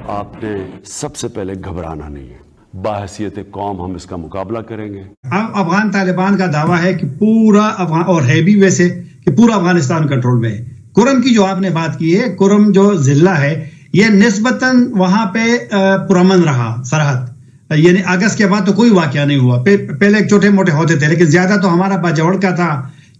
آپ نے سب سے پہلے گھبرانا نہیں ہے. باحثیت قوم ہم اس کا مقابلہ کریں گے. اب افغان طالبان کا دعویٰ ہے کہ پورا افغان، اور ہے بھی ویسے، کہ پورا افغانستان کنٹرول میں ہے. کرم کی جو آپ نے بات کی ہے، کرم جو ضلع ہے یہ نسبتاً وہاں پہ پرامن رہا سرحد، یعنی اگست کے بعد تو کوئی واقعہ نہیں ہوا. پہلے چھوٹے موٹے ہوتے تھے لیکن زیادہ تو ہمارا باجوڑ کا تھا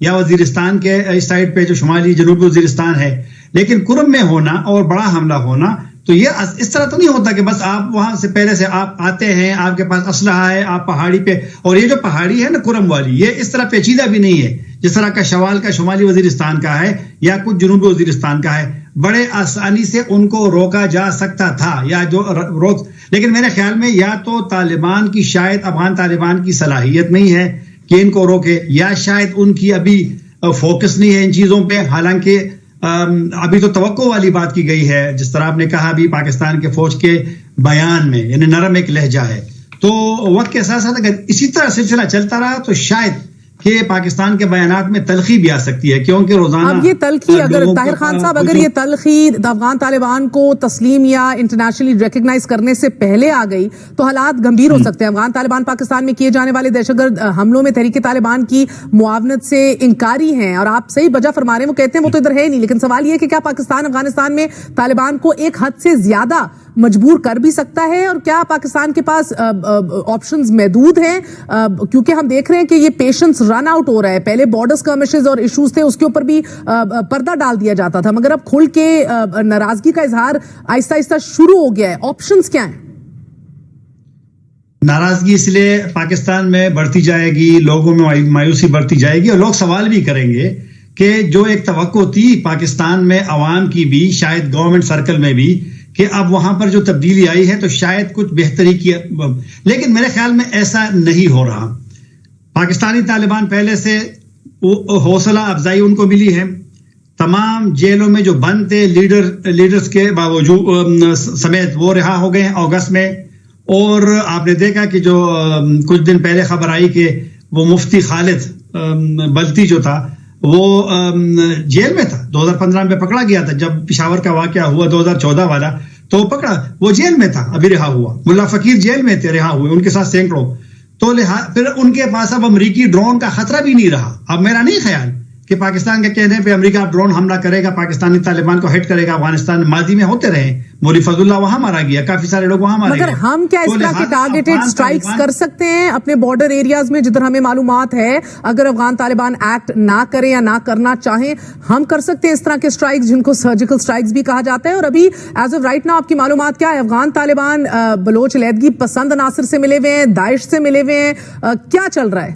یا وزیرستان کے اس سائڈ پہ جو شمالی جنوبی وزیرستان ہے. لیکن کرم میں ہونا اور بڑا حملہ ہونا تو یہ اس طرح تو نہیں ہوتا کہ بس آپ وہاں سے پہلے سے آپ آتے ہیں، آپ کے پاس اسلحہ ہے، آپ پہاڑی پہ. اور یہ جو پہاڑی ہے نا کرم والی، یہ اس طرح پیچیدہ بھی نہیں ہے جس طرح کا شوال کا شمالی وزیرستان کا ہے یا کچھ جنوبی وزیرستان کا ہے. بڑے آسانی سے ان کو روکا جا سکتا تھا یا جو روک. لیکن میرے خیال میں یا تو طالبان کی، شاید افغان طالبان کی صلاحیت نہیں ہے کہ ان کو روکے، یا شاید ان کی ابھی فوکس نہیں ہے ان چیزوں پہ. حالانکہ ابھی تو توقع والی بات کی گئی ہے، جس طرح آپ نے کہا ابھی پاکستان کے فوج کے بیان میں، یعنی نرم ایک لہجہ ہے. تو وقت کے ساتھ ساتھ اگر اسی طرح سلسلہ چلتا رہا تو شاید کہ پاکستان کے بیانات میں تلخی بھی آ سکتی ہے، کیونکہ روزانہ اب یہ تلخی، اگر طاہر خان صاحب اگر یہ تلخی افغان طالبان کو تسلیم یا انٹرنیشنلی ریکگنائز کرنے سے پہلے آ گئی تو حالات گمبھیر ہو سکتے ہیں. افغان طالبان پاکستان میں کیے جانے والے دہشت گرد حملوں میں تحریک طالبان کی معاونت سے انکاری ہیں، اور آپ صحیح بجا فرما رہے ہیں، وہ کہتے ہیں وہ تو ادھر ہے نہیں. لیکن سوال یہ ہے کہ کیا پاکستان افغانستان میں طالبان کو ایک حد سے زیادہ مجبور کر بھی سکتا ہے، اور کیا پاکستان کے پاس آپشنز محدود ہیں؟ کیونکہ ہم دیکھ رہے ہیں کہ یہ پیشنس رن آؤٹ ہو رہا ہے. پہلے بارڈر اسکرمشز اور ایشوز تھے، اس کے اوپر بھی پردہ ڈال دیا جاتا تھا، مگر اب کھل کے ناراضگی کا اظہار آہستہ آہستہ شروع ہو گیا ہے. آپشنز کیا ہیں؟ ناراضگی اس لیے پاکستان میں بڑھتی جائے گی، لوگوں میں مایوسی بڑھتی جائے گی، اور لوگ سوال بھی کریں گے کہ جو ایک توقع تھی پاکستان میں عوام کی بھی، شاید گورنمنٹ سرکل میں بھی، کہ اب وہاں پر جو تبدیلی آئی ہے تو شاید کچھ بہتری کی. لیکن میرے خیال میں ایسا نہیں ہو رہا. پاکستانی طالبان پہلے سے حوصلہ افزائی ان کو ملی ہے. تمام جیلوں میں جو بند تھے لیڈرز کے باوجود سمیت وہ رہا ہو گئے ہیں اگست میں. اور آپ نے دیکھا کہ جو کچھ دن پہلے خبر آئی کہ وہ مفتی خالد بلتی جو تھا وہ جیل میں تھا. 2015 میں پکڑا گیا تھا جب پشاور کا واقعہ ہوا 2014 والا، تو پکڑا، وہ جیل میں تھا، ابھی رہا ہوا. ملا فقیر جیل میں تھے، رہا ہوئے، ان کے ساتھ سینکڑوں. تو پھر ان کے پاس اب امریکی ڈرون کا خطرہ بھی نہیں رہا. اب میرا نہیں خیال کہ پاکستان کے کہنے پہ امریکہ ڈرون حملہ کرے گا، پاکستانی طالبان کو ہٹ کرے گا. افغانستان ماضی میں ہوتے رہے، مولوی فضل اللہ وہاں مارا گیا، کافی سارے لوگ وہاں مارے گئے. مگر ہم کیا اس طرح کے ٹارگیٹڈ سٹرائکس کر سکتے ہیں اپنے بارڈر ایریاز میں جدھر ہمیں معلومات ہے اگر افغان طالبان ایکٹ نہ کریں یا نہ کرنا چاہیں، ہم کر سکتے ہیں اس طرح کے سٹرائکس جن کو سرجیکل سٹرائکس بھی کہا جاتا ہے؟ اور ابھی ایز آف رائٹ ناؤ آپ کی معلومات کیا ہے؟ افغان طالبان بلوچ علیحدگی پسند عناصر سے ملے ہوئے ہیں، داعش سے ملے ہوئے ہیں، کیا چل رہا ہے؟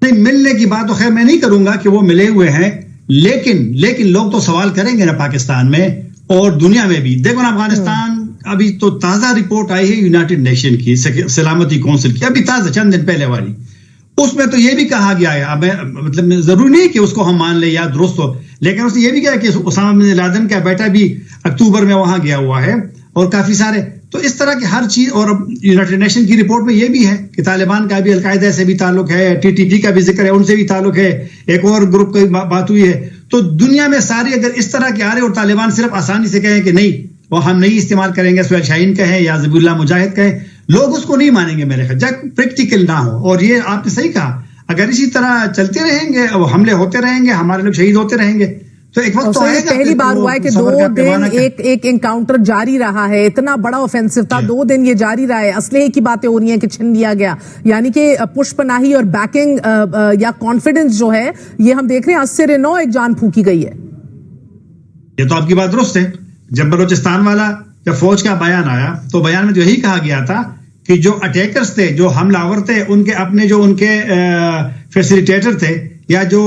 نہیں، ملنے کی بات تو خیر میں نہیں کروں گا کہ وہ ملے ہوئے ہیں، لیکن لوگ تو سوال کریں گے نا پاکستان میں اور دنیا میں بھی. دیکھو نا افغانستان، ابھی تو تازہ رپورٹ آئی ہے یونائٹڈ نیشن کی سلامتی کونسل کی، ابھی تازہ چند دن پہلے والی. اس میں تو یہ بھی کہا گیا ہے، اب مطلب ضروری نہیں کہ اس کو ہم مان لیں یا درست ہو، لیکن اس نے یہ بھی کہا کہ اسامہ بن لادن کا بیٹا بھی اکتوبر میں وہاں گیا ہوا ہے، اور کافی سارے. تو اس طرح کی ہر چیز. اور یونائٹڈ نیشن کی رپورٹ میں یہ بھی ہے کہ طالبان کا بھی القاعدہ سے بھی تعلق ہے، TTP کا بھی ذکر ہے، ان سے بھی تعلق ہے، ایک اور گروپ کی بات ہوئی ہے. تو دنیا میں ساری اگر اس طرح کے آ رہے اور طالبان صرف آسانی سے کہیں کہ نہیں وہ ہم نہیں استعمال کریں گے، سہیل شاہین کہیں یا ذبیح اللہ مجاہد کہیں، لوگ اس کو نہیں مانیں گے میرے خیال، جب پریکٹیکل نہ ہو. اور یہ آپ نے صحیح کہا، اگر اسی طرح چلتے رہیں گے، حملے ہوتے رہیں گے، ہمارے لوگ شہید ہوتے رہیں گے، تو ایک وقت تو آئے گا. پہلی بار ہوا ہے کہ 2 دن ایک انکاؤنٹر جاری رہا ہے، اتنا بڑا اوفینسو تھا، 2 دن یہ جاری رہا ہے. اسلحے کی باتیں ہو رہی ہیں کہ چھن لیا گیا، یعنی کہ پش پناہی اور بیکنگ یا کانفیڈنس جو ہے یہ ہم دیکھ رہے ہیں 80-9 ایک جان پھونکی گئی ہے. یہ تو آپ کی بات درست ہے. جب بلوچستان والا جب فوج کا بیان آیا تو بیان میں جو یہی کہا گیا تھا کہ جو اٹیکرز تھے، جو حملہ آور تھے، ان کے اپنے جو ان کے فیسیلیٹیٹر تھے یا جو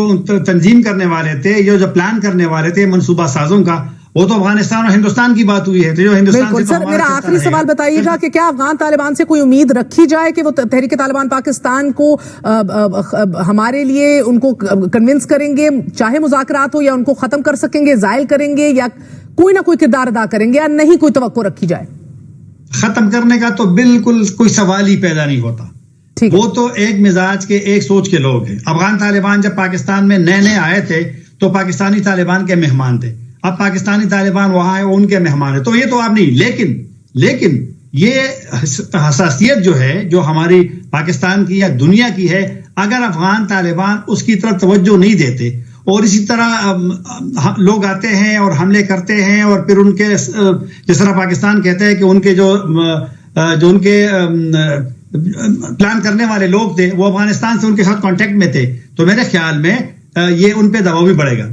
تنظیم کرنے والے تھے، جو پلان کرنے والے تھے منصوبہ سازوں کا، وہ تو افغانستان اور ہندوستان کی بات ہوئی ہے. تو جو ہندوستان سے سر میرا آخری سوال بتائیے گا کہ کیا افغان طالبان سے کوئی امید رکھی جائے کہ وہ تحریک طالبان پاکستان کو ہمارے لیے ان کو کنونس کریں گے، چاہے مذاکرات ہو، یا ان کو ختم کر سکیں گے، زائل کریں گے، یا کوئی نہ کوئی کردار ادا کریں گے، یا نہیں کوئی توقع رکھی جائے؟ ختم کرنے کا تو بالکل کوئی سوال ہی پیدا نہیں ہوتا. وہ تو ایک مزاج کے، ایک سوچ کے لوگ ہیں. افغان طالبان جب پاکستان میں نئے آئے تھے تو پاکستانی طالبان کے مہمان تھے. اب پاکستانی طالبان وہاں ہے، ان کے مہمان ہیں، تو یہ تو آپ نہیں، لیکن یہ حساسیت جو ہے جو ہماری پاکستان کی یا دنیا کی ہے، اگر افغان طالبان اس کی طرف توجہ نہیں دیتے اور اسی طرح لوگ آتے ہیں اور حملے کرتے ہیں، اور پھر ان کے جس طرح پاکستان کہتے ہیں کہ ان کے جو ان کے پلان کرنے والے لوگ تھے وہ افغانستان سے ان کے ساتھ کانٹیکٹ میں تھے، تو میرے خیال میں یہ ان پہ دباؤ بھی بڑھے گا.